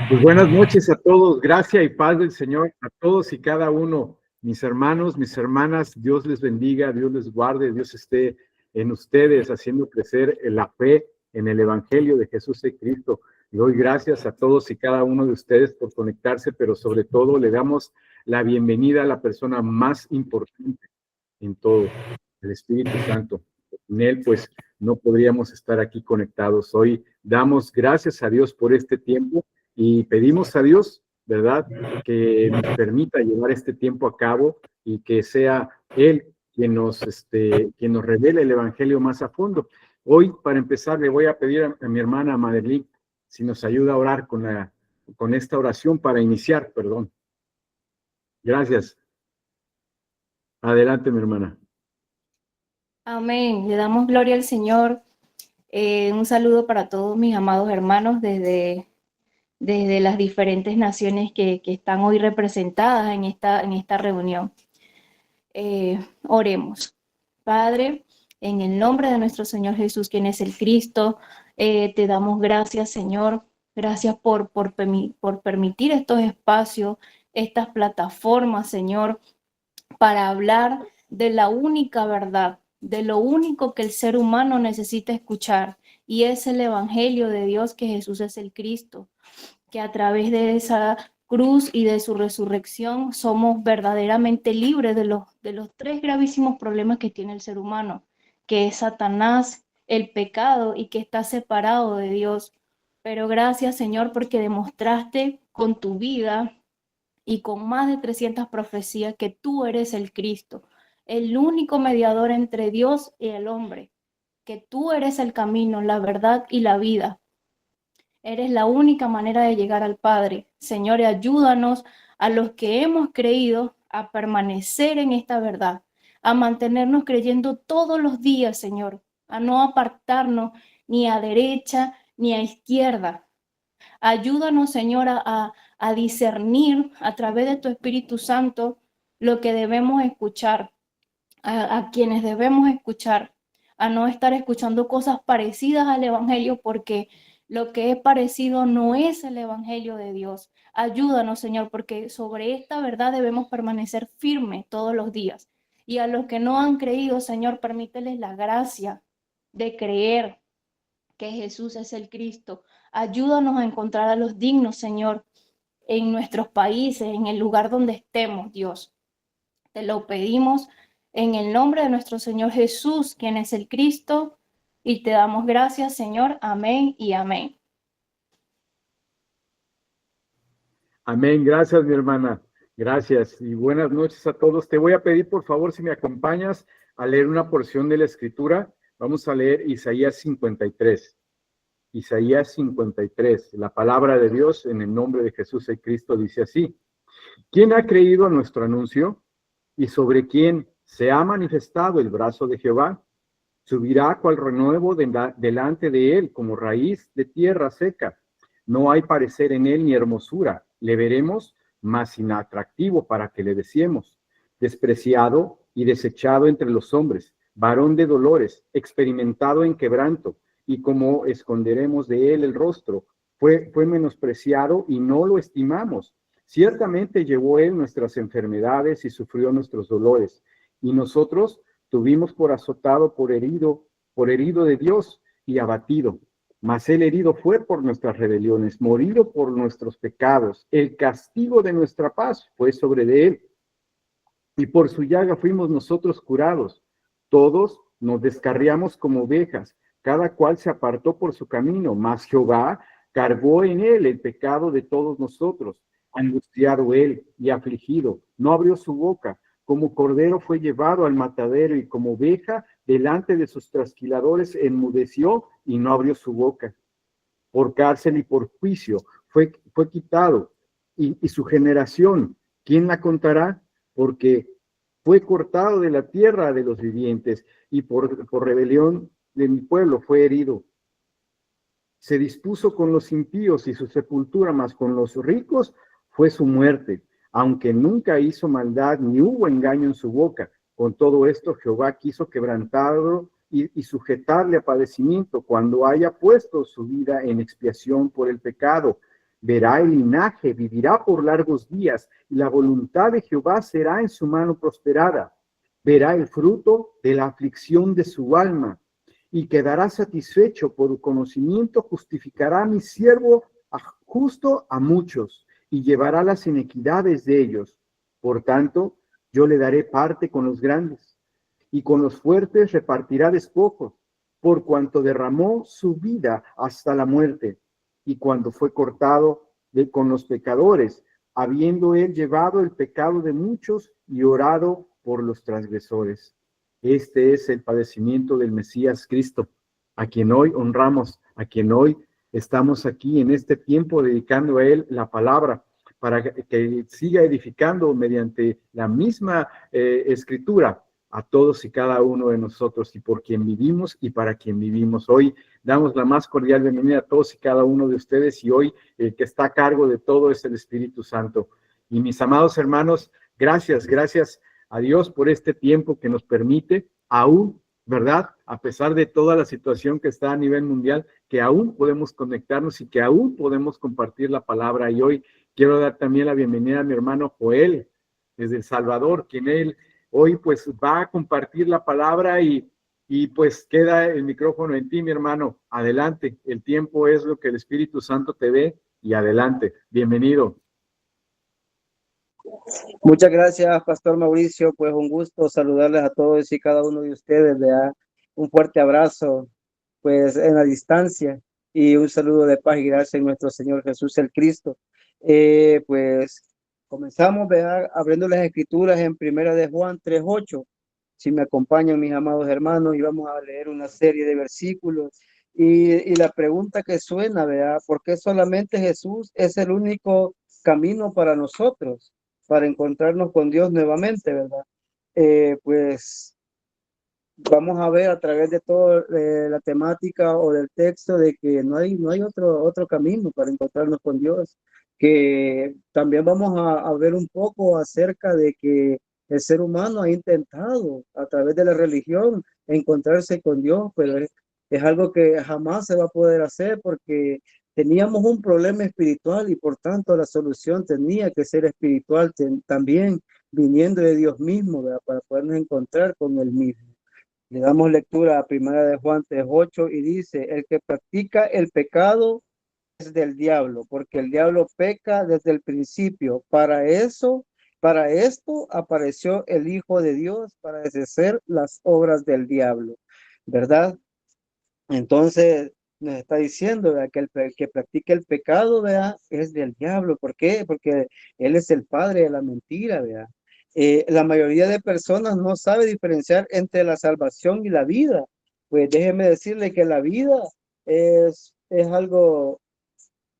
Pues buenas noches a todos, gracia y paz del Señor a todos y cada uno, mis hermanos, mis hermanas, Dios les bendiga, Dios les guarde, Dios esté en ustedes haciendo crecer la fe en el Evangelio de Jesús de Cristo. Le doy gracias a todos y cada uno de ustedes por conectarse, pero sobre todo le damos la bienvenida a la persona más importante en todo, el Espíritu Santo. Sin él, pues, no podríamos estar aquí conectados. Hoy damos gracias a Dios por este tiempo y pedimos a Dios, ¿verdad?, que nos permita llevar este tiempo a cabo y que sea Él quien nos revele el Evangelio más a fondo. Hoy, para empezar, le voy a pedir a mi hermana Madeline si nos ayuda a orar con esta oración para iniciar, perdón. Gracias. Adelante, mi hermana. Amén. Le damos gloria al Señor. Un saludo para todos mis amados hermanos desde las diferentes naciones que están hoy representadas en esta reunión. Oremos. Padre, en el nombre de nuestro Señor Jesús, quien es el Cristo, te damos gracias, Señor. Gracias por permitir estos espacios, estas plataformas, Señor, para hablar de la única verdad, de lo único que el ser humano necesita escuchar, y es el Evangelio de Dios, que Jesús es el Cristo, que a través de esa cruz y de su resurrección somos verdaderamente libres de los tres gravísimos problemas que tiene el ser humano, que es Satanás, el pecado, y que está separado de Dios. Pero gracias, Señor, porque demostraste con tu vida y con más de 300 profecías que tú eres el Cristo, el único mediador entre Dios y el hombre, que tú eres el camino, la verdad y la vida. Eres la única manera de llegar al Padre. Señor, ayúdanos a los que hemos creído a permanecer en esta verdad, a mantenernos creyendo todos los días, Señor, a no apartarnos ni a derecha ni a izquierda. Ayúdanos, Señor, a discernir a través de tu Espíritu Santo lo que debemos escuchar, a quienes debemos escuchar, a no estar escuchando cosas parecidas al Evangelio, porque lo que es parecido no es el Evangelio de Dios. Ayúdanos, Señor, porque sobre esta verdad debemos permanecer firmes todos los días. Y a los que no han creído, Señor, permíteles la gracia de creer que Jesús es el Cristo. Ayúdanos a encontrar a los dignos, Señor, en nuestros países, en el lugar donde estemos, Dios. Te lo pedimos en el nombre de nuestro Señor Jesús, quien es el Cristo, y te damos gracias, Señor. Amén y amén. Amén, gracias mi hermana, gracias y buenas noches a todos. Te voy a pedir por favor si me acompañas a leer una porción de la Escritura. Vamos a leer Isaías 53. Isaías 53, la palabra de Dios en el nombre de Jesús el Cristo dice así: ¿Quién ha creído a nuestro anuncio? ¿Y sobre quién se ha manifestado el brazo de Jehová? Subirá cual renuevo delante de él, como raíz de tierra seca. No hay parecer en él ni hermosura. Le veremos, mas inatractivo para que le deseemos. Despreciado y desechado entre los hombres, varón de dolores, experimentado en quebranto, y como esconderemos de él el rostro. Fue menospreciado y no lo estimamos. Ciertamente llevó él nuestras enfermedades y sufrió nuestros dolores. Y nosotros tuvimos por azotado, por herido de Dios y abatido. Mas él herido fue por nuestras rebeliones, morido por nuestros pecados. El castigo de nuestra paz fue sobre de él, y por su llaga fuimos nosotros curados. Todos nos descarriamos como ovejas, cada cual se apartó por su camino, mas Jehová cargó en él el pecado de todos nosotros. Angustiado él y afligido, no abrió su boca. Como cordero fue llevado al matadero, y como oveja delante de sus trasquiladores enmudeció y no abrió su boca. Por cárcel y por juicio fue quitado. Y su generación, ¿quién la contará? Porque fue cortado de la tierra de los vivientes, y por rebelión de mi pueblo fue herido. Se dispuso con los impíos y su sepultura, mas con los ricos fue su muerte, aunque nunca hizo maldad ni hubo engaño en su boca. Con todo esto Jehová quiso quebrantarlo y sujetarle a padecimiento cuando haya puesto su vida en expiación por el pecado. Verá el linaje, vivirá por largos días, y la voluntad de Jehová será en su mano prosperada. Verá el fruto de la aflicción de su alma, y quedará satisfecho. Por conocimiento justificará a mi siervo justo a muchos, y llevará las iniquidades de ellos. Por tanto, yo le daré parte con los grandes, y con los fuertes repartirá despojos, por cuanto derramó su vida hasta la muerte, y cuando fue cortado con los pecadores, habiendo él llevado el pecado de muchos y orado por los transgresores. Este es el padecimiento del Mesías Cristo, a quien hoy honramos, a quien hoy estamos aquí en este tiempo dedicando a él la palabra, para que siga edificando mediante la misma escritura a todos y cada uno de nosotros, y por quien vivimos y para quien vivimos. Hoy damos la más cordial bienvenida a todos y cada uno de ustedes, y hoy el que está a cargo de todo es el Espíritu Santo. Y mis amados hermanos, gracias a Dios por este tiempo que nos permite aún, ¿verdad? A pesar de toda la situación que está a nivel mundial, que aún podemos conectarnos y que aún podemos compartir la palabra. Y hoy quiero dar también la bienvenida a mi hermano Joel, desde El Salvador, quien él hoy pues va a compartir la palabra, y pues queda el micrófono en ti, mi hermano. Adelante, el tiempo es lo que el Espíritu Santo te dé, y adelante, bienvenido. Muchas gracias, Pastor Mauricio. Pues un gusto saludarles a todos y cada uno de ustedes. ¿Verdad? Un fuerte abrazo, pues en la distancia, y un saludo de paz y gracia en nuestro Señor Jesús el Cristo. Pues comenzamos, ¿verdad?, abriendo las escrituras en Primera de Juan 3:8. Si me acompañan, mis amados hermanos, y vamos a leer una serie de versículos. Y la pregunta que suena, ¿verdad?, ¿por qué solamente Jesús es el único camino para nosotros, para encontrarnos con Dios nuevamente, ¿verdad? Pues vamos a ver a través de toda la temática o del texto de que no hay otro camino para encontrarnos con Dios, que también vamos a ver un poco acerca de que el ser humano ha intentado a través de la religión encontrarse con Dios, pero es algo que jamás se va a poder hacer, porque teníamos un problema espiritual y por tanto la solución tenía que ser espiritual también, viniendo de Dios mismo, ¿verdad?, para podernos encontrar con Él mismo. Le damos lectura a Primera de Juan 3:8 y dice: el que practica el pecado es del diablo, porque el diablo peca desde el principio. Para esto apareció el Hijo de Dios, para deshacer las obras del diablo, ¿verdad? Entonces nos está diciendo, ¿verdad?, que el que practica el pecado, ¿verdad?, es del diablo. ¿Por qué? Porque él es el padre de la mentira, ¿verdad? La mayoría de personas no sabe diferenciar entre la salvación y la vida. Pues déjeme decirle que la vida es algo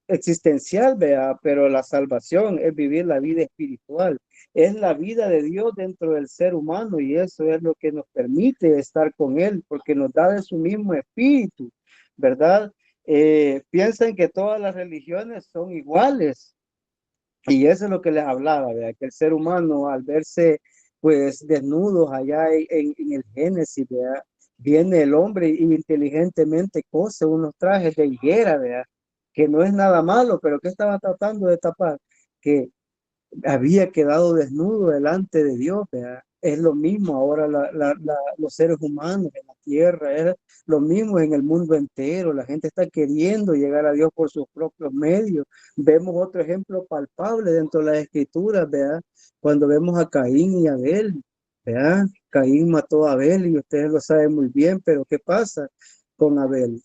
existencial, ¿verdad?, pero la salvación es vivir la vida espiritual, es la vida de Dios dentro del ser humano, y eso es lo que nos permite estar con Él, porque nos da de su mismo espíritu, ¿verdad? Piensan que todas las religiones son iguales, y eso es lo que les hablaba, ¿verdad?, que el ser humano, al verse pues desnudos allá en el Génesis, ¿verdad?, viene el hombre y inteligentemente cose unos trajes de higuera, ¿verdad?, que no es nada malo, pero que estaba tratando de tapar, que había quedado desnudo delante de Dios, ¿verdad? Es lo mismo ahora los seres humanos en la tierra, es lo mismo en el mundo entero. La gente está queriendo llegar a Dios por sus propios medios. Vemos otro ejemplo palpable dentro de las escrituras, ¿verdad?, cuando vemos a Caín y Abel, ¿verdad? Caín mató a Abel y ustedes lo saben muy bien, pero ¿qué pasa con Abel?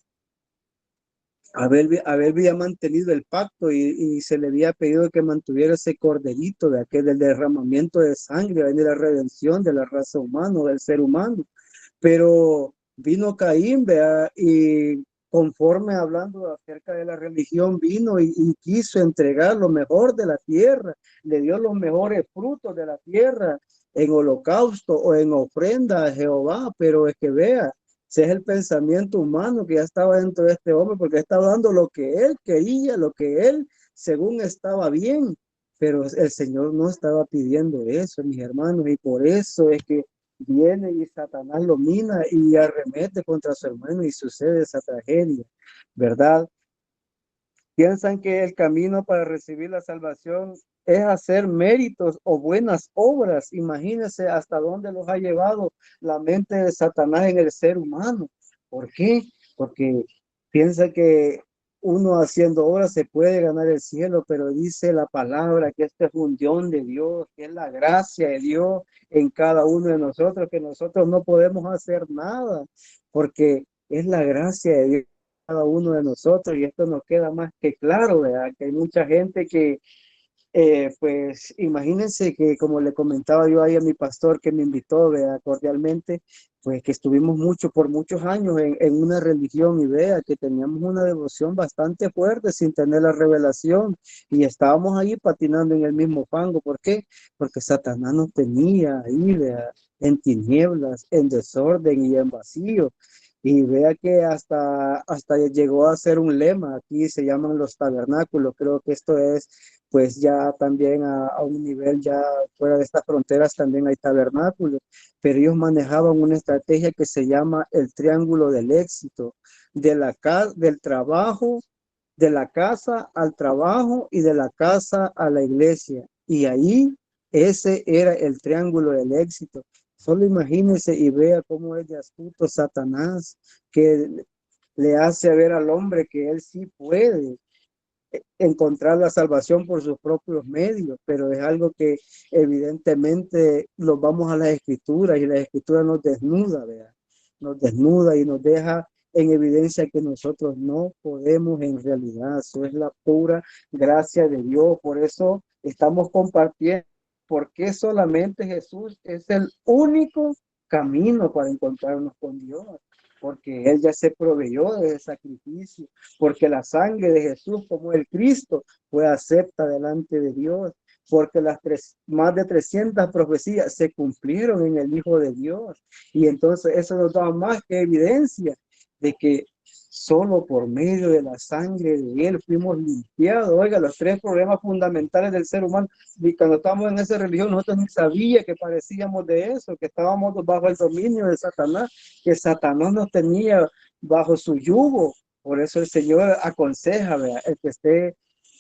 Abel había mantenido el pacto y se le había pedido que mantuviera ese corderito de aquel del derramamiento de sangre, de la redención de la raza humana, del ser humano. Pero vino Caín, ¿verdad?, y conforme hablando acerca de la religión, vino y quiso entregar lo mejor de la tierra, le dio los mejores frutos de la tierra en holocausto o en ofrenda a Jehová. Pero es que vea, ese es el pensamiento humano que ya estaba dentro de este hombre, porque estaba dando lo que él quería, lo que él según estaba bien, pero el Señor no estaba pidiendo eso, mis hermanos, y por eso es que viene y Satanás lo mina y arremete contra su hermano y sucede esa tragedia, ¿verdad? Piensan que el camino para recibir la salvación es hacer méritos o buenas obras. Imagínense hasta dónde los ha llevado la mente de Satanás en el ser humano. ¿Por qué? Porque piensa que uno haciendo obras se puede ganar el cielo, pero dice la palabra que este es un don de Dios, que es la gracia de Dios en cada uno de nosotros, que nosotros no podemos hacer nada, porque es la gracia de Dios cada uno de nosotros, y esto nos queda más que claro, ¿verdad? Que hay mucha gente que, pues imagínense que, como le comentaba yo ahí a mi pastor que me invitó, ¿verdad? Cordialmente, pues que estuvimos por muchos años en una religión, y vea que teníamos una devoción bastante fuerte sin tener la revelación, y estábamos ahí patinando en el mismo fango. ¿Por qué? Porque Satanás nos tenía ahí, ¿verdad? En tinieblas, en desorden y en vacío. Y vea que hasta llegó a ser un lema, aquí se llaman los tabernáculos. Creo que esto es pues ya también a un nivel ya fuera de estas fronteras también hay tabernáculos, pero ellos manejaban una estrategia que se llama el triángulo del éxito, del trabajo, de la casa al trabajo y de la casa a la iglesia. Y ahí ese era el triángulo del éxito. Solo imagínese y vea cómo es de astuto Satanás, que le hace ver al hombre que él sí puede encontrar la salvación por sus propios medios, pero es algo que evidentemente nos vamos a las escrituras, y la escritura nos desnuda, ¿verdad? Nos desnuda y nos deja en evidencia que nosotros no podemos en realidad. Eso es la pura gracia de Dios. Por eso estamos compartiendo, porque solamente Jesús es el único camino para encontrarnos con Dios, porque Él ya se proveyó de sacrificio, porque la sangre de Jesús como el Cristo fue acepta delante de Dios, porque más de 300 profecías se cumplieron en el Hijo de Dios. Y entonces eso nos da más que evidencia de que solo por medio de la sangre de Él fuimos limpiados. Oiga, los tres problemas fundamentales del ser humano. Y cuando estábamos en esa religión, nosotros ni sabíamos que parecíamos de eso, que estábamos bajo el dominio de Satanás, que Satanás nos tenía bajo su yugo. Por eso el Señor aconseja, ¿verdad? El que esté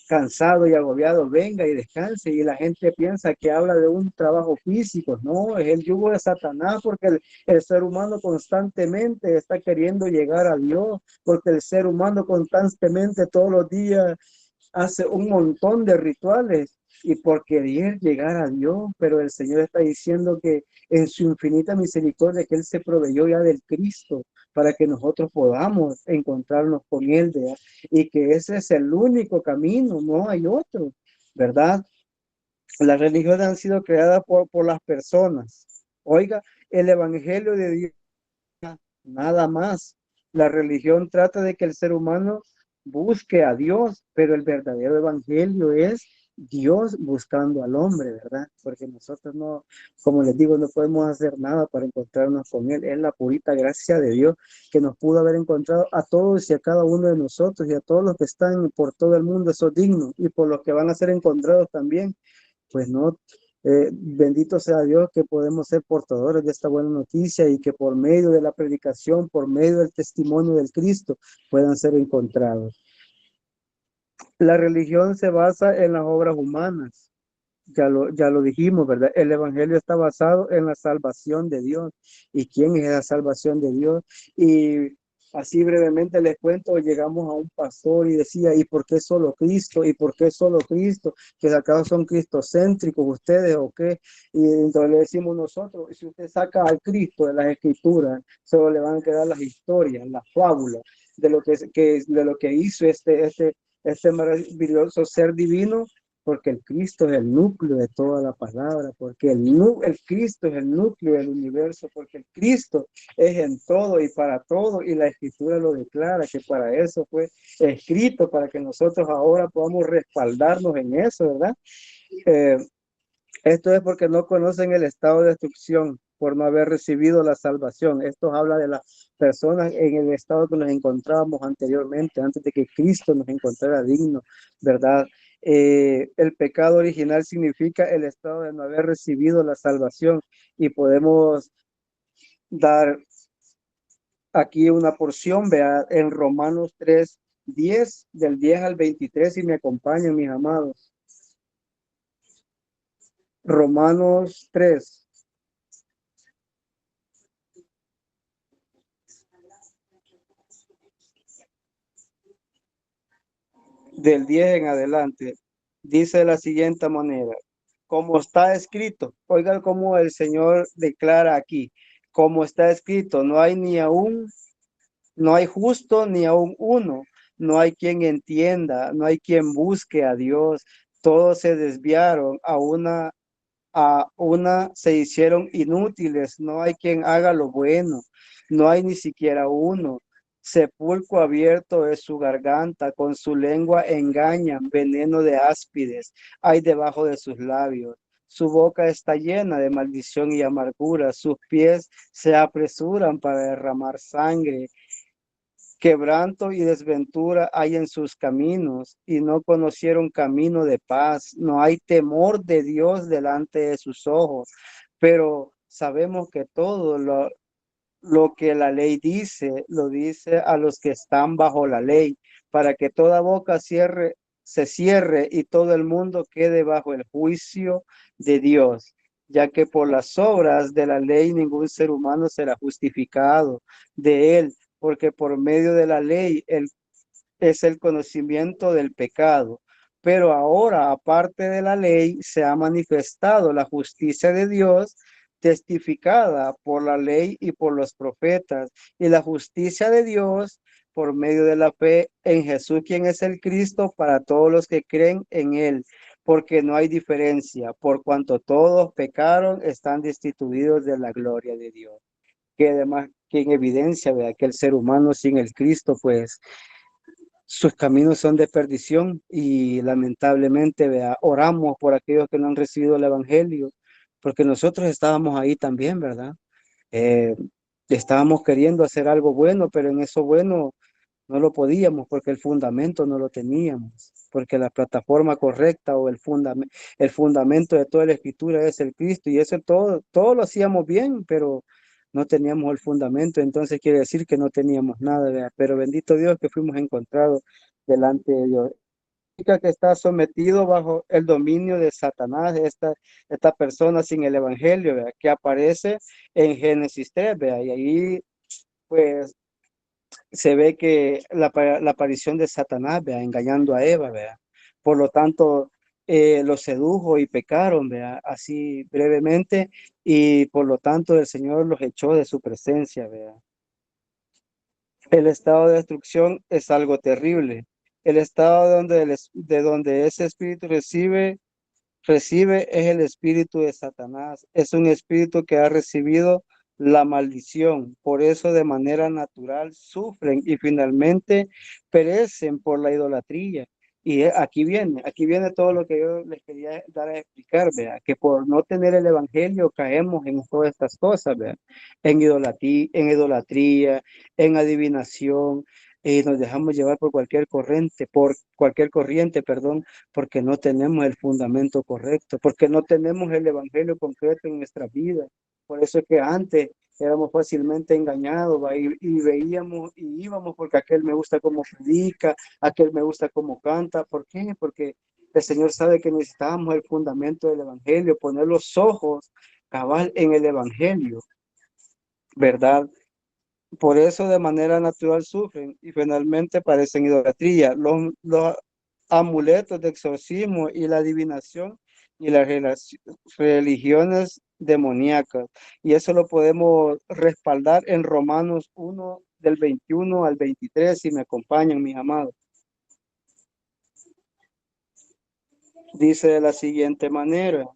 cansado y agobiado, venga y descanse. Y la gente piensa que habla de un trabajo físico. No, es el yugo de Satanás, porque el ser humano constantemente está queriendo llegar a Dios, porque el ser humano constantemente todos los días hace un montón de rituales y por querer llegar a Dios, pero el Señor está diciendo que en su infinita misericordia que Él se proveyó ya del Cristo para que nosotros podamos encontrarnos con Él, ¿verdad? Y que ese es el único camino, no hay otro, ¿verdad? Las religiones han sido creadas por las personas. Oiga, el Evangelio de Dios, nada más. La religión trata de que el ser humano busque a Dios, pero el verdadero evangelio es Dios buscando al hombre, ¿verdad? Porque nosotros no, como les digo, no podemos hacer nada para encontrarnos con Él. Es la purita gracia de Dios que nos pudo haber encontrado a todos y a cada uno de nosotros, y a todos los que están por todo el mundo, esos dignos, y por los que van a ser encontrados también. Pues no, bendito sea Dios que podemos ser portadores de esta buena noticia, y que por medio de la predicación, por medio del testimonio del Cristo, puedan ser encontrados. La religión se basa en las obras humanas. Ya lo dijimos, ¿verdad? El evangelio está basado en la salvación de Dios. ¿Y quién es la salvación de Dios? Y así brevemente les cuento, llegamos a un pastor y decía, ¿y por qué solo Cristo? ¿Y por qué solo Cristo? ¿Que acaso son cristocéntricos ustedes o qué? Y entonces le decimos nosotros, si usted saca al Cristo de las escrituras, solo le van a quedar las historias, las fábulas de lo que hizo este maravilloso ser divino, porque el Cristo es el núcleo de toda la palabra, porque el Cristo es el núcleo del universo, porque el Cristo es en todo y para todo, y la Escritura lo declara, que para eso fue escrito, para que nosotros ahora podamos respaldarnos en eso, ¿verdad? Esto es porque no conocen el estado de destrucción por no haber recibido la salvación. Esto habla de las personas en el estado que nos encontrábamos anteriormente, antes de que Cristo nos encontrara digno, ¿verdad? El pecado original significa el estado de no haber recibido la salvación, y podemos dar aquí una porción, vea, en Romanos 3, 10, del 10 al 23, y me acompañan, mis amados. Romanos 3. Del 10 en adelante, dice de la siguiente manera: como está escrito, oigan cómo el Señor declara aquí, como está escrito, no hay justo ni aún uno, no hay quien entienda, no hay quien busque a Dios, todos se desviaron, a una se hicieron inútiles, no hay quien haga lo bueno, no hay ni siquiera uno. Sepulcro abierto es su garganta, con su lengua engañan, veneno de áspides hay debajo de sus labios. Su boca está llena de maldición y amargura, sus pies se apresuran para derramar sangre. Quebranto y desventura hay en sus caminos, y no conocieron camino de paz. No hay temor de Dios delante de sus ojos, pero sabemos que todo lo que la ley dice, lo dice a los que están bajo la ley, para que toda boca se cierre y todo el mundo quede bajo el juicio de Dios, ya que por las obras de la ley ningún ser humano será justificado de él, porque por medio de la ley es el conocimiento del pecado. Pero ahora, aparte de la ley, se ha manifestado la justicia de Dios, testificada por la ley y por los profetas, y la justicia de Dios por medio de la fe en Jesús, quien es el Cristo, para todos los que creen en él, porque no hay diferencia, por cuanto todos pecaron, están destituidos de la gloria de Dios. Que además, que en evidencia, vea, que el ser humano sin el Cristo, pues sus caminos son de perdición, y lamentablemente, vea, oramos por aquellos que no han recibido el evangelio, porque nosotros estábamos ahí también, ¿verdad? Eh, estábamos queriendo hacer algo bueno, pero en eso bueno no lo podíamos porque el fundamento no lo teníamos, porque la plataforma correcta o el fundamento de toda la escritura es el Cristo, y eso todo lo hacíamos bien, pero no teníamos el fundamento. Entonces quiere decir que no teníamos nada, ¿verdad? Pero bendito Dios que fuimos encontrados delante de Dios. Que está sometido bajo el dominio de Satanás, esta persona sin el evangelio, ¿verdad? Que aparece en Génesis 3, ¿verdad? Y ahí pues se ve que la aparición de Satanás, vea, engañando a Eva, vea. Por lo tanto, los sedujo y pecaron, vea, así brevemente, y por lo tanto el Señor los echó de su presencia, vea. El estado de destrucción es algo terrible. El estado de donde ese espíritu recibe es el espíritu de Satanás. Es un espíritu que ha recibido la maldición. Por eso de manera natural sufren y finalmente perecen por la idolatría. Y aquí viene todo lo que yo les quería dar a explicar, vea, que por no tener el evangelio caemos en todas estas cosas, vea, en idolatría, en adivinación, y nos dejamos llevar por cualquier corriente, perdón, porque no tenemos el fundamento correcto, porque no tenemos el evangelio concreto en nuestra vida. Por eso es que antes éramos fácilmente engañados, ¿va? Y veíamos y íbamos porque aquel me gusta cómo predica, aquel me gusta cómo canta. ¿Por qué? Porque el Señor sabe que necesitábamos el fundamento del evangelio, poner los ojos cabal en el evangelio, ¿verdad? Por eso de manera natural sufren y finalmente parecen idolatría. Los amuletos de exorcismo y la adivinación y las religiones demoníacas. Y eso lo podemos respaldar en Romanos 1, del 21 al 23, si me acompañan, mis amados. Dice de la siguiente manera: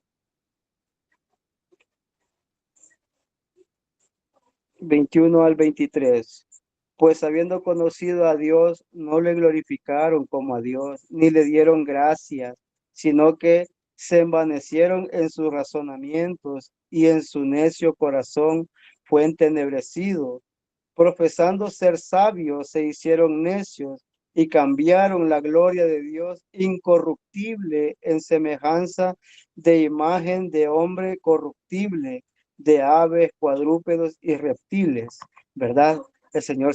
21 al 23. Pues habiendo conocido a Dios, no le glorificaron como a Dios, ni le dieron gracias, sino que se envanecieron en sus razonamientos, y en su necio corazón fue entenebrecido. Profesando ser sabios, se hicieron necios y cambiaron la gloria de Dios incorruptible en semejanza de imagen de hombre corruptible, de aves, cuadrúpedos y reptiles, ¿verdad? el Señor,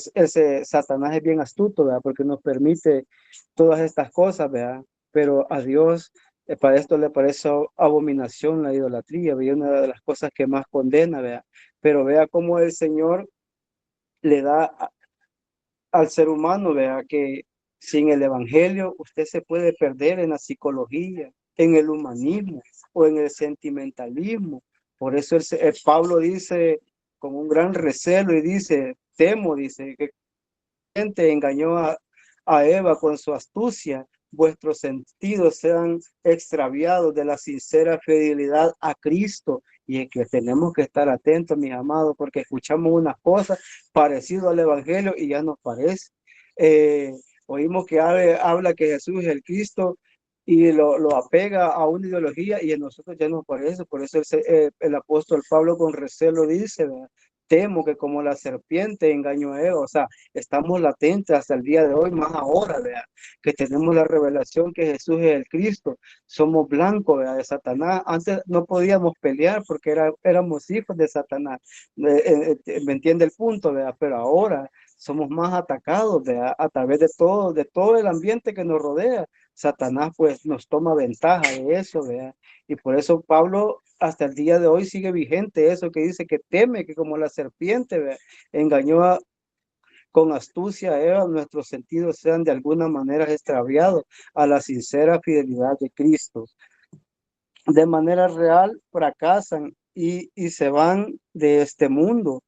Satanás es bien astuto, ¿verdad? Porque nos permite todas estas cosas, ¿verdad? Pero a Dios, para esto le parece abominación la idolatría, ¿verdad? Una de las cosas que más condena, ¿verdad? Pero vea cómo el Señor le da al ser humano, vea que sin el evangelio usted se puede perder en la psicología, en el humanismo o en el sentimentalismo. Por eso Pablo dice con un gran recelo y dice, temo, dice, que gente engañó a Eva con su astucia, vuestros sentidos sean extraviados de la sincera fidelidad a Cristo. Y es que tenemos que estar atentos, mis amados, porque escuchamos unas cosas parecidas al Evangelio y ya nos parece. Oímos que habla que Jesús es el Cristo y lo apega a una ideología y en nosotros ya nos parece. Por eso el apóstol Pablo con recelo dice, ¿verdad? Temo que como la serpiente engañó a Eva, o sea, estamos latentes hasta el día de hoy, más ahora, ¿verdad? Que tenemos la revelación que Jesús es el Cristo, somos blancos, ¿verdad? De Satanás. Antes no podíamos pelear porque éramos hijos de Satanás, ¿me entiende el punto, ¿verdad? Pero ahora somos más atacados, ¿verdad? A través de todo el ambiente que nos rodea. Satanás pues nos toma ventaja de eso, ¿verdad? Y por eso Pablo hasta el día de hoy sigue vigente eso que dice que teme que como la serpiente, ¿verdad? Engañó con astucia a Eva, nuestros sentidos sean de alguna manera extraviados a la sincera fidelidad de Cristo. De manera real fracasan y se van de este mundo.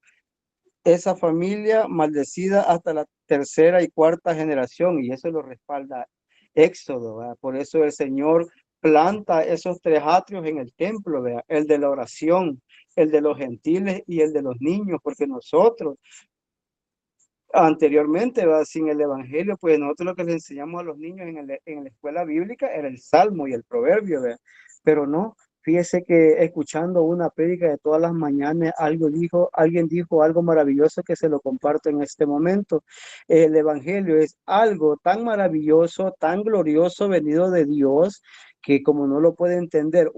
Esa familia maldecida hasta la tercera y cuarta generación, y eso lo respalda Éxodo, ¿verdad? Por eso el Señor planta esos tres atrios en el templo, ¿verdad? El de la oración, el de los gentiles y el de los niños, porque nosotros anteriormente, ¿verdad? Sin el evangelio, pues nosotros lo que les enseñamos a los niños en la escuela bíblica era el salmo y el proverbio, ¿verdad? Pero no, fíjese que escuchando una prédica de todas las mañanas, alguien dijo algo maravilloso que se lo comparto en este momento. El evangelio es algo tan maravilloso, tan glorioso, venido de Dios, que como no lo puede entender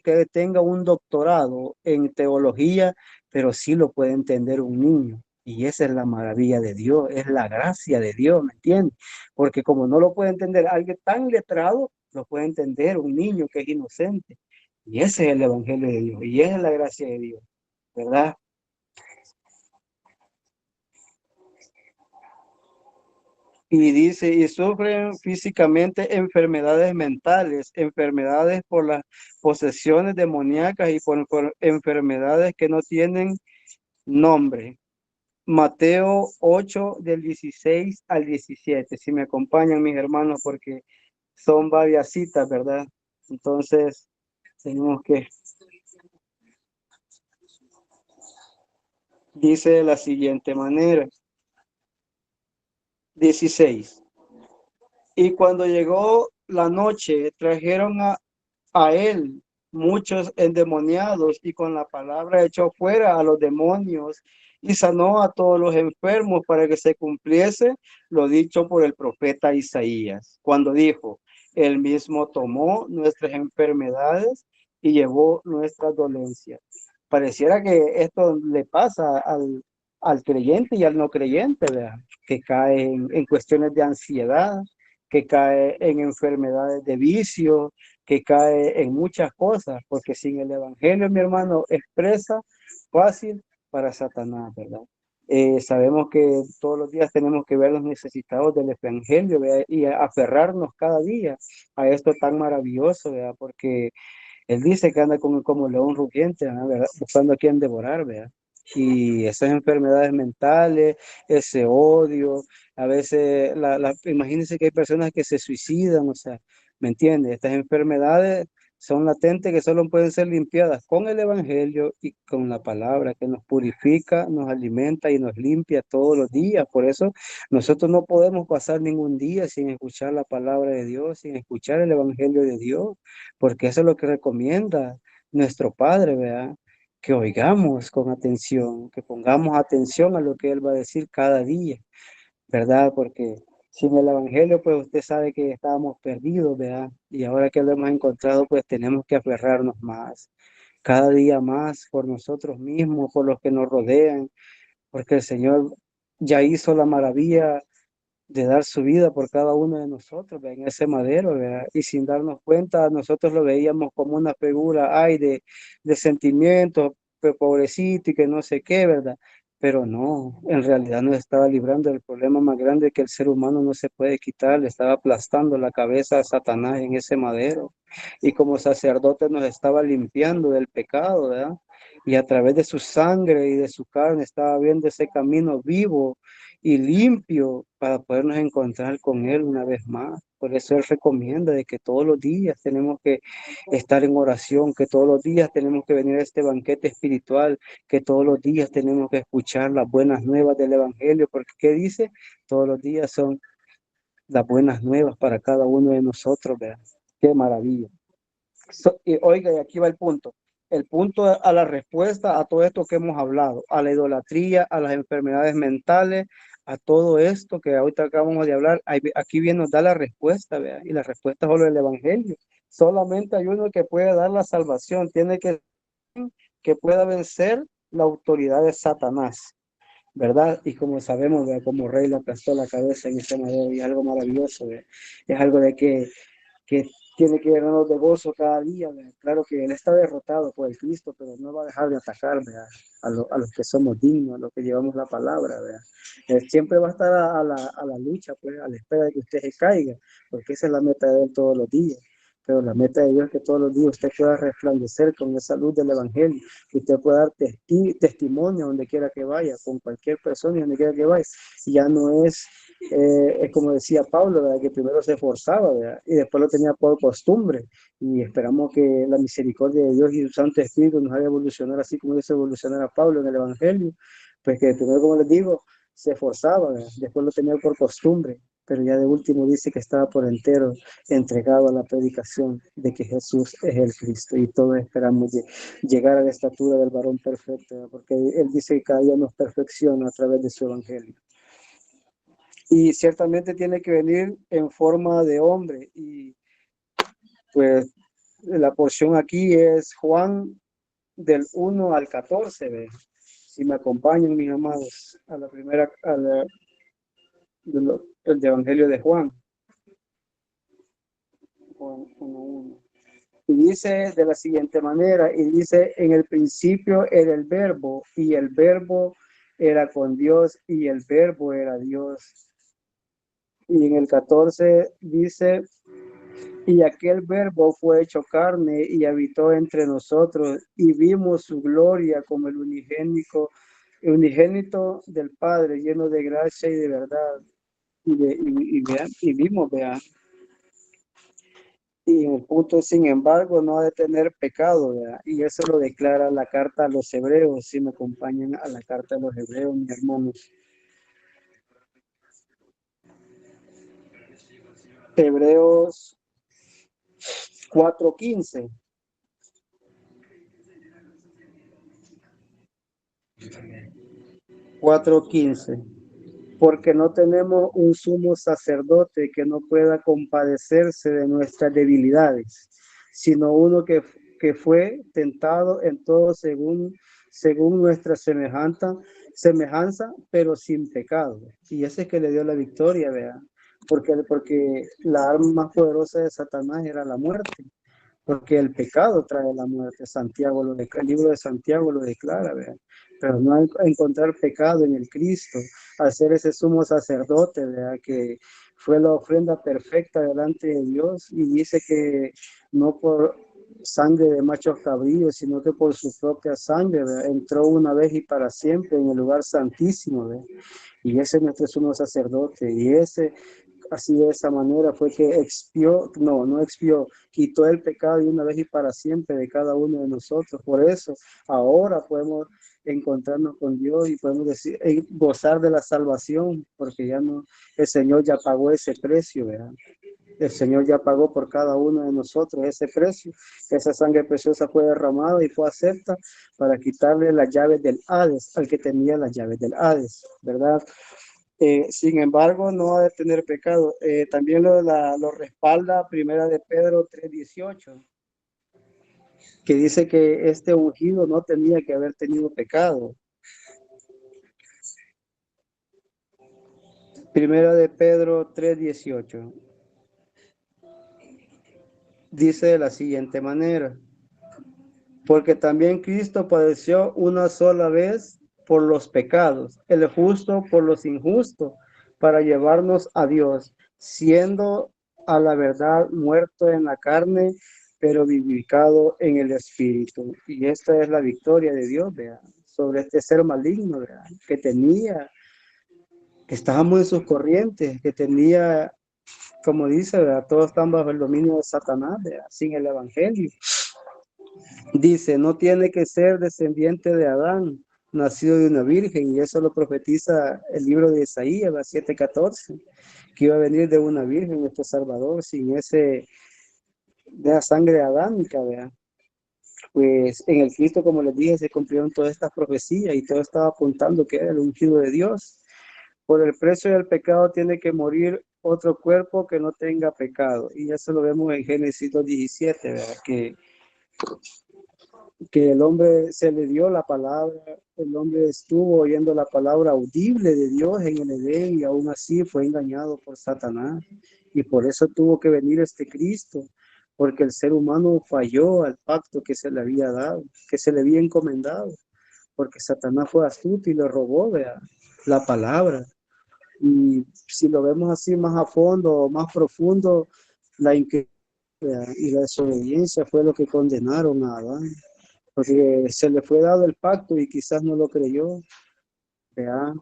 que tenga un doctorado en teología, pero sí lo puede entender un niño. Y esa es la maravilla de Dios, es la gracia de Dios, ¿me entiendes? Porque como no lo puede entender alguien tan letrado, lo puede entender un niño que es inocente. Y ese es el evangelio de Dios, y esa es la gracia de Dios, ¿verdad? Y dice, y sufren físicamente enfermedades mentales, enfermedades por las posesiones demoníacas y por enfermedades que no tienen nombre. Mateo 8 del 16 al 17. Si me acompañan mis hermanos, porque son varias citas, ¿verdad? Entonces, tenemos que, dice de la siguiente manera, 16. Y cuando llegó la noche, trajeron a él muchos endemoniados y con la palabra echó fuera a los demonios y sanó a todos los enfermos para que se cumpliese lo dicho por el profeta Isaías, cuando dijo, él mismo tomó nuestras enfermedades y llevó nuestras dolencias. Pareciera que esto le pasa al creyente y al no creyente, ¿verdad? Que cae en cuestiones de ansiedad, que cae en enfermedades de vicio, que cae en muchas cosas, porque sin el evangelio, mi hermano, es presa fácil para Satanás, ¿verdad? Sabemos que todos los días tenemos que vernos necesitados del evangelio, ¿verdad? Y aferrarnos cada día a esto tan maravilloso, ¿verdad? Porque él dice que anda como león rugiente, ¿verdad? Buscando a quien devorar, ¿verdad? Y esas enfermedades mentales, ese odio, a veces, imagínense que hay personas que se suicidan, o sea, ¿me entiendes? Estas enfermedades son latentes que solo pueden ser limpiadas con el evangelio y con la palabra que nos purifica, nos alimenta y nos limpia todos los días. Por eso nosotros no podemos pasar ningún día sin escuchar la palabra de Dios, sin escuchar el evangelio de Dios, porque eso es lo que recomienda nuestro Padre, ¿verdad? Que oigamos con atención, que pongamos atención a lo que Él va a decir cada día, ¿verdad? Porque sin el Evangelio, pues usted sabe que estábamos perdidos, ¿verdad? Y ahora que lo hemos encontrado, pues tenemos que aferrarnos más, cada día más por nosotros mismos, por los que nos rodean, porque el Señor ya hizo la maravilla de dar su vida por cada uno de nosotros, ¿verdad? En ese madero, ¿verdad? Y sin darnos cuenta, nosotros lo veíamos como una figura, ay, de sentimientos, pobrecito y que no sé qué, ¿verdad? Pero no, en realidad nos estaba librando del problema más grande que el ser humano no se puede quitar, le estaba aplastando la cabeza a Satanás en ese madero. Y como sacerdote nos estaba limpiando del pecado, ¿verdad? Y a través de su sangre y de su carne estaba viendo ese camino vivo y limpio para podernos encontrar con Él una vez más. Por eso Él recomienda de que todos los días tenemos que estar en oración, que todos los días tenemos que venir a este banquete espiritual, que todos los días tenemos que escuchar las buenas nuevas del Evangelio, porque ¿qué dice? Todos los días son las buenas nuevas para cada uno de nosotros, ¿verdad? Qué maravilla. Y oiga, y aquí va el punto. El punto a la respuesta a todo esto que hemos hablado, a la idolatría, a las enfermedades mentales, a todo esto que ahorita acabamos de hablar, aquí bien nos da la respuesta, ¿verdad? Y la respuesta es solo el Evangelio. Solamente hay uno que puede dar la salvación, tiene que pueda vencer la autoridad de Satanás, ¿verdad? Y como sabemos, ¿verdad? Como rey le aplastó la cabeza en ese madero y es algo maravilloso, ¿verdad? Es algo de que tiene que llenarnos de gozo cada día, ¿verdad? Claro que Él está derrotado por el Cristo, pero no va a dejar de atacar, ¿verdad? A los que somos dignos, a los que llevamos la palabra, ¿verdad? Él siempre va a estar a la lucha, pues, a la espera de que usted se caiga, porque esa es la meta de Él todos los días. Pero la meta de Dios es que todos los días usted pueda resplandecer con esa luz del Evangelio, que usted pueda dar testimonio donde quiera que vaya, con cualquier persona y donde quiera que vaya. Y ya no es como decía Pablo, ¿verdad? Que primero se esforzaba, ¿verdad? Y después lo tenía por costumbre. Y esperamos que la misericordia de Dios y su Santo Espíritu nos haga evolucionar así como hizo evolucionar a Pablo en el Evangelio. Pues que primero, como les digo, se esforzaba, ¿verdad? Después lo tenía por costumbre, pero ya de último dice que estaba por entero entregado a la predicación de que Jesús es el Cristo. Y todos esperamos llegar a la estatura del varón perfecto, ¿verdad? Porque Él dice que cada día nos perfecciona a través de su Evangelio. Y ciertamente tiene que venir en forma de hombre. Y pues la porción aquí es Juan del 1 al 14. ¿Ve? Si me acompañan, mis amados, a la primera, el Evangelio de Juan. Juan 1:1. Y dice de la siguiente manera, y dice, en el principio era el verbo, y el verbo era con Dios, y el verbo era Dios. Y en el 14 dice, y aquel verbo fue hecho carne y habitó entre nosotros, y vimos su gloria como el unigénito del Padre, lleno de gracia y de verdad. Y vimos, vean. Y en el punto, sin embargo, no ha de tener pecado, ¿verdad? Y eso lo declara la carta a los hebreos. Si me acompañan a la carta a los hebreos, mis hermanos. Hebreos 4:15. 4:15. Porque no tenemos un sumo sacerdote que no pueda compadecerse de nuestras debilidades, sino uno que fue tentado en todo según nuestra semejanza, pero sin pecado. Y ese es que le dio la victoria, ¿verdad? Porque la arma más poderosa de Satanás era la muerte, porque el pecado trae la muerte. El libro de Santiago lo declara, ¿verdad? Pero no encontrar pecado en el Cristo, al ser ese sumo sacerdote, ¿verdad? Que fue la ofrenda perfecta delante de Dios, y dice que no por sangre de machos cabríos, sino que por su propia sangre, ¿verdad? Entró una vez y para siempre en el lugar santísimo, ¿verdad? Y ese es nuestro sumo sacerdote, y ese así de esa manera fue que no expió, quitó el pecado de una vez y para siempre de cada uno de nosotros. Por eso ahora podemos encontrarnos con Dios y podemos decir, gozar de la salvación, porque ya no, el Señor ya pagó ese precio, ¿verdad? El Señor ya pagó por cada uno de nosotros ese precio. Esa sangre preciosa fue derramada y fue acepta para quitarle las llaves del Hades al que tenía las llaves del Hades, ¿verdad? Sin embargo, no ha de tener pecado. También lo respalda Primera de Pedro 3:18, que dice que este ungido no tenía que haber tenido pecado. Primera de Pedro 3:18. Dice de la siguiente manera: porque también Cristo padeció una sola vez por los pecados, el justo por los injustos, para llevarnos a Dios, siendo a la verdad muerto en la carne, pero vivificado en el Espíritu. Y esta es la victoria de Dios, vean, sobre este ser maligno, vean, que estábamos en sus corrientes, que tenía, como dice, ¿verdad? Todos están bajo el dominio de Satanás, ¿verdad? Sin el Evangelio. Dice, no tiene que ser descendiente de Adán, nacido de una virgen, y eso lo profetiza el libro de Isaías, 7:14, que iba a venir de una virgen nuestro Salvador, sin de la sangre adámica, ¿verdad? Pues en el Cristo, como les dije, se cumplieron todas estas profecías y todo estaba apuntando que era el ungido de Dios. Por el precio del pecado tiene que morir otro cuerpo que no tenga pecado. Y eso lo vemos en Génesis 2:17, ¿verdad? Que el hombre se le dio la palabra, el hombre estuvo oyendo la palabra audible de Dios en el Edén y aún así fue engañado por Satanás. Y por eso tuvo que venir este Cristo, porque el ser humano falló al pacto que se le había dado, que se le había encomendado, porque Satanás fue astuto y le robó, vea, la palabra. Y si lo vemos así más a fondo, más profundo, la incredulidad y la desobediencia fue lo que condenaron a Adán, porque se le fue dado el pacto y quizás no lo creyó, ¿verdad?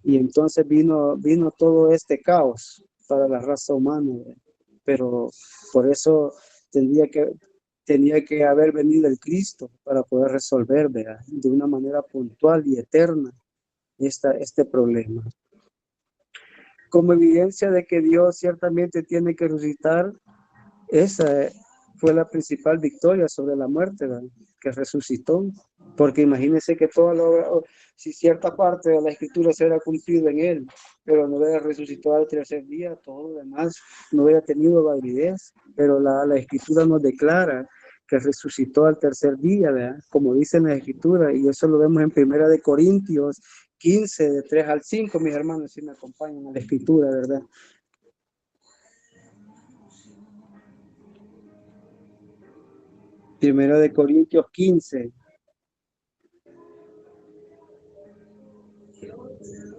Y entonces vino todo este caos para la raza humana, ¿verdad? Pero por eso tenía que haber venido el Cristo para poder resolver, ¿verdad? De una manera puntual y eterna este problema. Como evidencia de que Dios ciertamente tiene que resucitar, esa fue la principal victoria sobre la muerte, ¿verdad? Que resucitó. Porque imagínense que si cierta parte de la escritura se hubiera cumplido en él, pero no hubiera resucitado al tercer día, todo lo demás no hubiera tenido validez. Pero la escritura nos declara que resucitó al tercer día, ¿verdad? Como dice en la escritura, y eso lo vemos en Primera de Corintios 15, de 3 al 5, mis hermanos, si me acompañan a la escritura, ¿verdad? Primera de Corintios 15,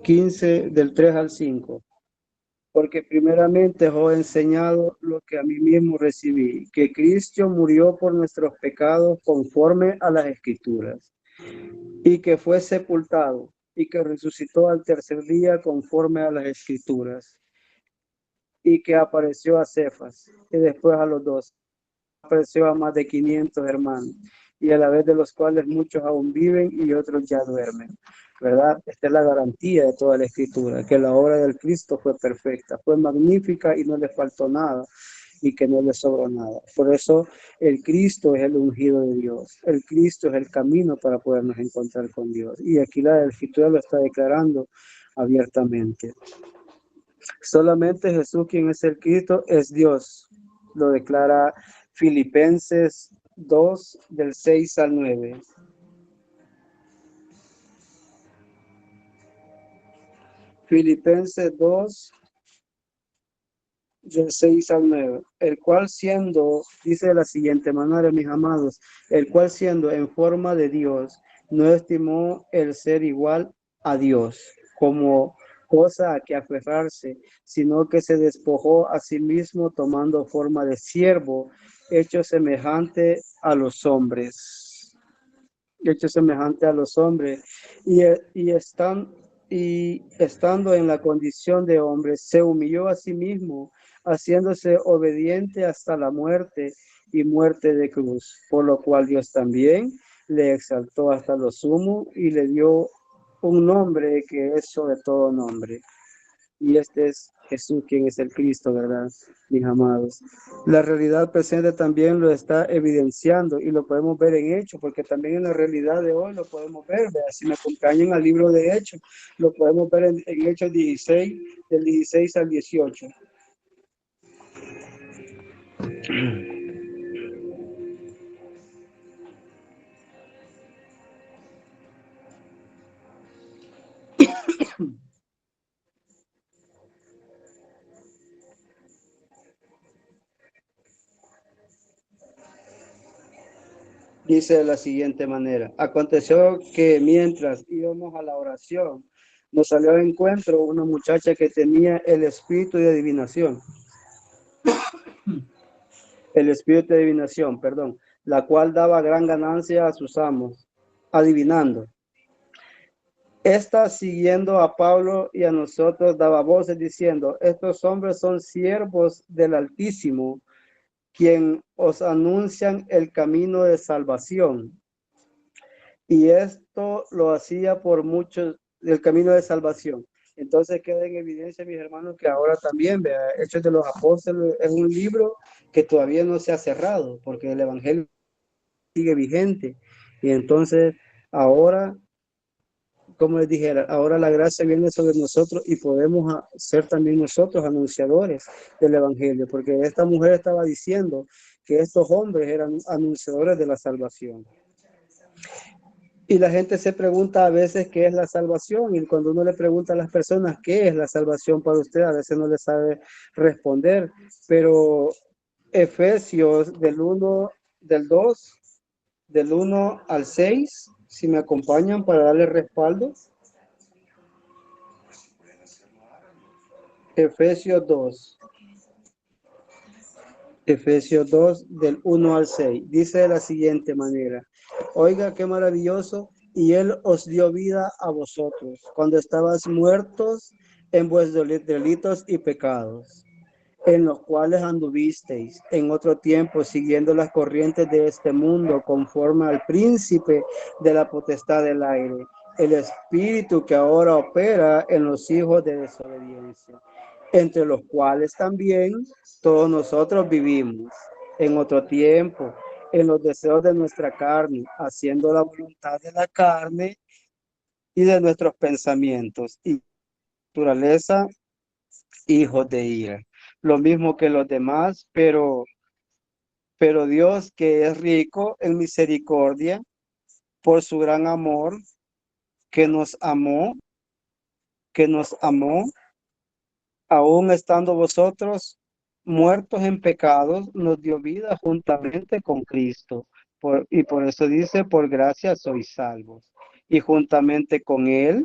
15 del 3 al 5. Porque primeramente os he enseñado lo que a mí mismo recibí, que Cristo murió por nuestros pecados conforme a las Escrituras, y que fue sepultado, y que resucitó al tercer día conforme a las Escrituras, y que apareció a Cefas, y después a los 12. Apareció a más de 500 hermanos, y a la vez de los cuales muchos aún viven y otros ya duermen, ¿verdad? Esta es la garantía de toda la escritura, que la obra del Cristo fue perfecta, fue magnífica y no le faltó nada y que no le sobró nada. Por eso el Cristo es el ungido de Dios, el Cristo es el camino para podernos encontrar con Dios. Y aquí la escritura lo está declarando abiertamente. Solamente Jesús, quien es el Cristo, es Dios. Lo declara Filipenses 2, del 6 al 9. Filipenses 2, del 6 al 9. El cual siendo, dice de la siguiente manera, mis amados, el cual siendo en forma de Dios, no estimó el ser igual a Dios como cosa a que aferrarse, sino que se despojó a sí mismo tomando forma de siervo, hecho semejante a los hombres. Hecho semejante a los hombres. Y estando en la condición de hombre, se humilló a sí mismo, haciéndose obediente hasta la muerte y muerte de cruz, por lo cual Dios también le exaltó hasta lo sumo y le dio un nombre que es sobre todo nombre. Y este es Jesús, quien es el Cristo, ¿verdad, mis amados? La realidad presente también lo está evidenciando y lo podemos ver en Hechos, porque también en la realidad de hoy lo podemos ver, ¿verdad? Si me acompañan al libro de Hechos, lo podemos ver en Hechos 16, del 16 al 18. Dice de la siguiente manera: aconteció que mientras íbamos a la oración, nos salió al encuentro una muchacha que tenía el espíritu de adivinación, perdón, la cual daba gran ganancia a sus amos, adivinando. Esta, siguiendo a Pablo y a nosotros, daba voces diciendo: estos hombres son siervos del Altísimo, quien os anuncian el camino de salvación. Y esto lo hacía por muchos, del camino de salvación. Entonces queda en evidencia, mis hermanos, que ahora también, vea, Hechos de los Apóstoles es un libro que todavía no se ha cerrado, porque el Evangelio sigue vigente. Y entonces ahora, como les dijera, ahora la gracia viene sobre nosotros y podemos ser también nosotros anunciadores del Evangelio, porque esta mujer estaba diciendo que estos hombres eran anunciadores de la salvación. Y la gente se pregunta a veces qué es la salvación, y cuando uno le pregunta a las personas qué es la salvación para usted, a veces no le sabe responder, pero Efesios del 1 al 6, si me acompañan para darle respaldo. Efesios 2. Efesios 2 del 1 al 6. Dice de la siguiente manera: oiga qué maravilloso, y él os dio vida a vosotros cuando estabais muertos en vuestros delitos y pecados, en los cuales anduvisteis en otro tiempo siguiendo las corrientes de este mundo, conforme al príncipe de la potestad del aire, el espíritu que ahora opera en los hijos de desobediencia, entre los cuales también todos nosotros vivimos en otro tiempo en los deseos de nuestra carne, haciendo la voluntad de la carne y de nuestros pensamientos y naturaleza, hijos de ira, lo mismo que los demás, pero Dios, que es rico en misericordia, por su gran amor, que nos amó, aún estando vosotros muertos en pecados, nos dio vida juntamente con Cristo. Y por eso dice: por gracia sois salvos. Y juntamente con Él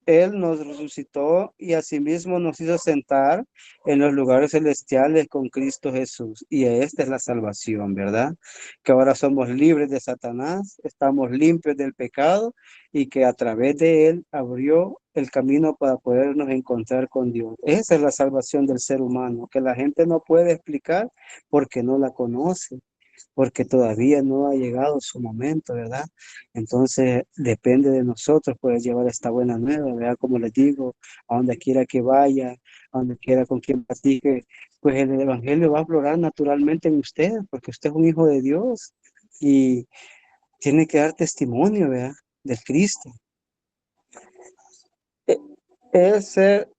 Él nos resucitó y asimismo nos hizo sentar en los lugares celestiales con Cristo Jesús. Y esta es la salvación, ¿verdad? Que ahora somos libres de Satanás, estamos limpios del pecado, y que a través de Él abrió el camino para podernos encontrar con Dios. Esa es la salvación del ser humano, que la gente no puede explicar porque no la conoce, porque todavía no ha llegado su momento, ¿verdad? Entonces depende de nosotros poder llevar esta buena nueva, ¿verdad? Como les digo, a donde quiera que vaya, a donde quiera con quien platique, pues el Evangelio va a aflorar naturalmente en usted, porque usted es un hijo de Dios y tiene que dar testimonio, ¿verdad? Del Cristo. Es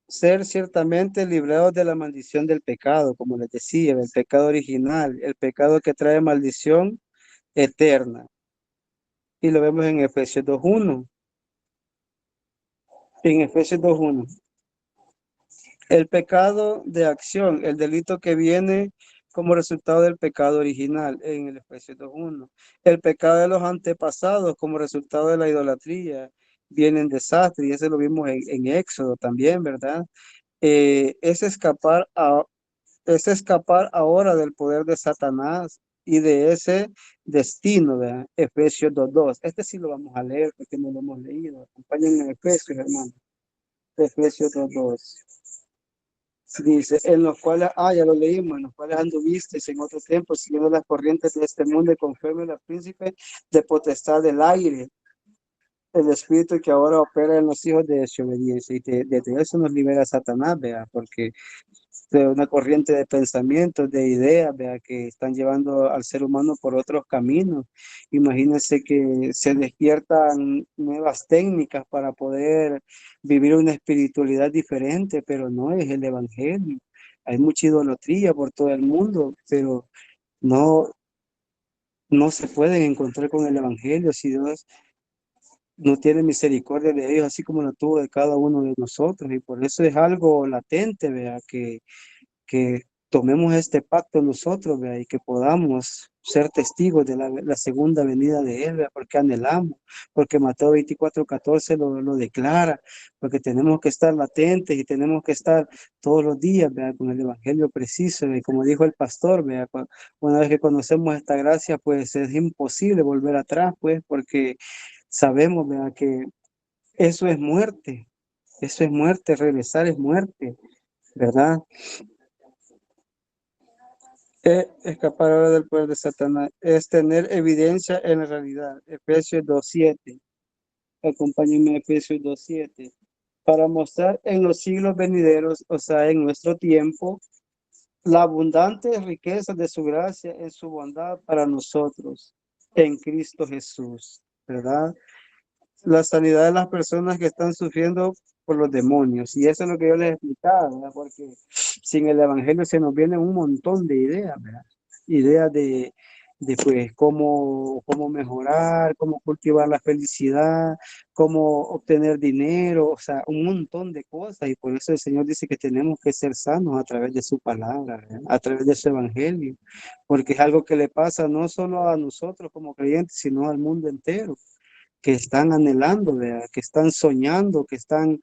ser ciertamente librados de la maldición del pecado, como les decía, el pecado original, el pecado que trae maldición eterna. Y lo vemos en Efesios 2.1. En Efesios 2.1. El pecado de acción, el delito que viene como resultado del pecado original, en el Efesios 2.1. El pecado de los antepasados como resultado de la idolatría, viene en desastre, y eso lo vimos en Éxodo también, ¿verdad? Es escapar ahora del poder de Satanás y de ese destino, de Efesios 2.2. Este sí lo vamos a leer porque no lo hemos leído. Acompáñenme en Efesios, hermano. Efesios 2.2. Dice: en los cuales, ya lo leímos, en los cuales anduvisteis en otro tiempo siguiendo las corrientes de este mundo y conforme al príncipe de potestad del aire, el espíritu que ahora opera en los hijos de desobediencia. Y desde eso nos libera Satanás, vea, porque de una corriente de pensamientos, de ideas, vea, que están llevando al ser humano por otros caminos. Imagínense que se despiertan nuevas técnicas para poder vivir una espiritualidad diferente, pero no es el Evangelio. Hay mucha idolatría por todo el mundo, pero no se pueden encontrar con el Evangelio si Dios no tiene misericordia de ellos, así como la tuvo de cada uno de nosotros. Y por eso es algo latente, vea, que tomemos este pacto nosotros, vea, y que podamos ser testigos de la segunda venida de Él, ¿verdad? Porque anhelamos, porque Mateo 24:14 lo declara, porque tenemos que estar latentes y tenemos que estar todos los días, ¿verdad? Con el evangelio preciso, y como dijo el pastor, ¿verdad? Una vez que conocemos esta gracia, pues es imposible volver atrás, pues, porque sabemos, ¿verdad? Que eso es muerte, regresar es muerte, ¿verdad? Escapar ahora del poder de Satanás es tener evidencia en la realidad. Efesios 2:7. Acompáñenme a Efesios 2:7. Para mostrar en los siglos venideros, o sea, en nuestro tiempo, la abundante riqueza de su gracia en su bondad para nosotros, en Cristo Jesús, ¿verdad? La sanidad de las personas que están sufriendo por los demonios. Y eso es lo que yo les explicaba, ¿verdad? Porque sin el evangelio se nos vienen un montón de ideas, ¿verdad? Ideas de pues cómo mejorar, cómo cultivar la felicidad, cómo obtener dinero, o sea, un montón de cosas. Y por eso el Señor dice que tenemos que ser sanos a través de su palabra, ¿verdad? A través de su evangelio, porque es algo que le pasa no solo a nosotros como creyentes, sino al mundo entero, que están anhelando, ¿verdad? Que están soñando, que están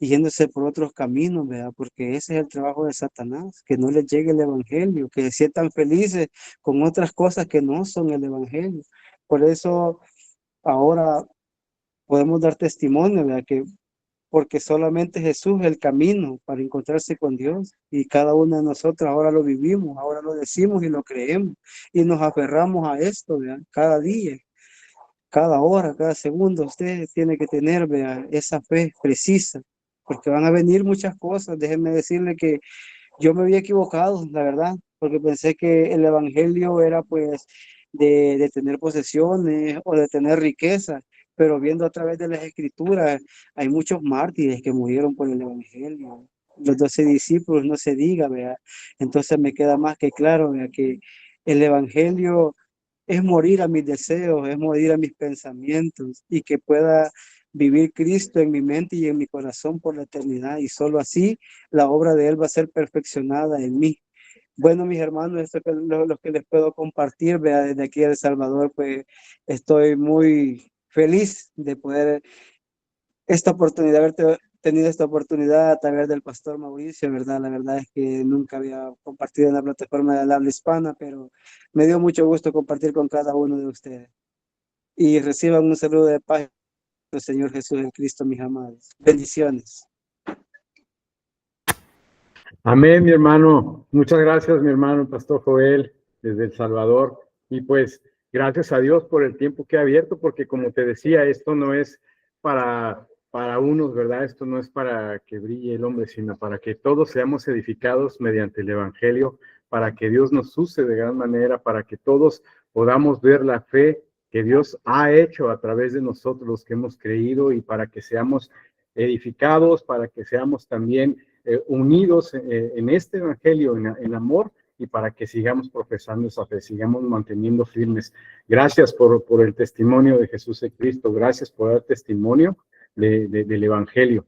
yéndose por otros caminos, ¿verdad? Porque ese es el trabajo de Satanás, que no les llegue el evangelio, que se sientan felices con otras cosas que no son el evangelio. Por eso ahora podemos dar testimonio, ¿verdad? Que porque solamente Jesús es el camino para encontrarse con Dios, y cada uno de nosotros ahora lo vivimos, ahora lo decimos y lo creemos y nos aferramos a esto, ¿verdad? Cada día, cada hora, cada segundo, usted tiene que tener, vea, esa fe precisa, porque van a venir muchas cosas. Déjenme decirle que yo me había equivocado, la verdad, porque pensé que el evangelio era pues de tener posesiones o de tener riqueza, pero viendo a través de las escrituras, hay muchos mártires que murieron por el evangelio. Los 12 discípulos, no se diga, vea. Entonces me queda más que claro, vea, que el evangelio es morir a mis deseos, es morir a mis pensamientos, y que pueda vivir Cristo en mi mente y en mi corazón por la eternidad, y solo así la obra de Él va a ser perfeccionada en mí. Bueno, mis hermanos, esto es lo que les puedo compartir, vea, desde aquí de El Salvador, pues estoy muy feliz de poder esta oportunidad, haber tenido esta oportunidad a través del pastor Mauricio, ¿verdad? La verdad es que nunca había compartido en la plataforma del habla hispana, pero me dio mucho gusto compartir con cada uno de ustedes. Y reciban un saludo de paz del Señor Jesús en Cristo, mis amados. Bendiciones. Amén, mi hermano. Muchas gracias, mi hermano, Pastor Joel, desde El Salvador. Y pues, gracias a Dios por el tiempo que ha abierto, porque como te decía, esto no es para unos, ¿verdad? Esto no es para que brille el hombre, sino para que todos seamos edificados mediante el Evangelio, para que Dios nos use de gran manera, para que todos podamos ver la fe que Dios ha hecho a través de nosotros, los que hemos creído, y para que seamos edificados, para que seamos también unidos en este evangelio, en amor, y para que sigamos profesando esa fe, sigamos manteniendo firmes. Gracias por el testimonio de Jesús de Cristo, gracias por dar testimonio del evangelio.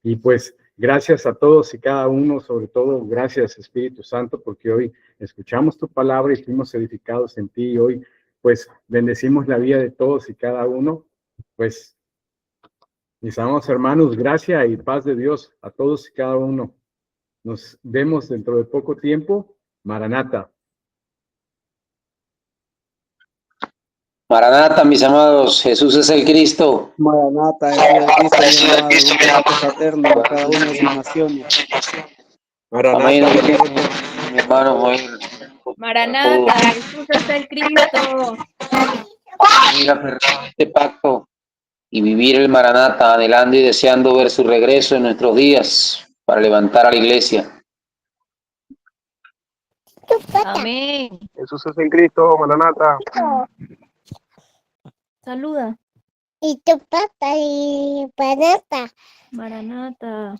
Y pues gracias a todos y cada uno, sobre todo gracias Espíritu Santo, porque hoy escuchamos tu palabra y fuimos edificados en ti, y hoy pues bendecimos la vida de todos y cada uno. Pues mis amados hermanos, gracia y paz de Dios a todos y cada uno. Nos vemos dentro de poco tiempo. Maranata. Maranata, mis amados, Jesús es el Cristo. Maranata, es Cristo, mi amado, un abrazo fraterno a cada una de sus naciones. Amén, Maranata. mi hermano Joel. Maranata, Jesús es el Cristo. Mira, este pacto y vivir el Maranata, anhelando y deseando ver su regreso en nuestros días para levantar a la iglesia. Amén. Jesús es el Cristo, Maranata. Saluda. Y tu pata y panata. Maranata.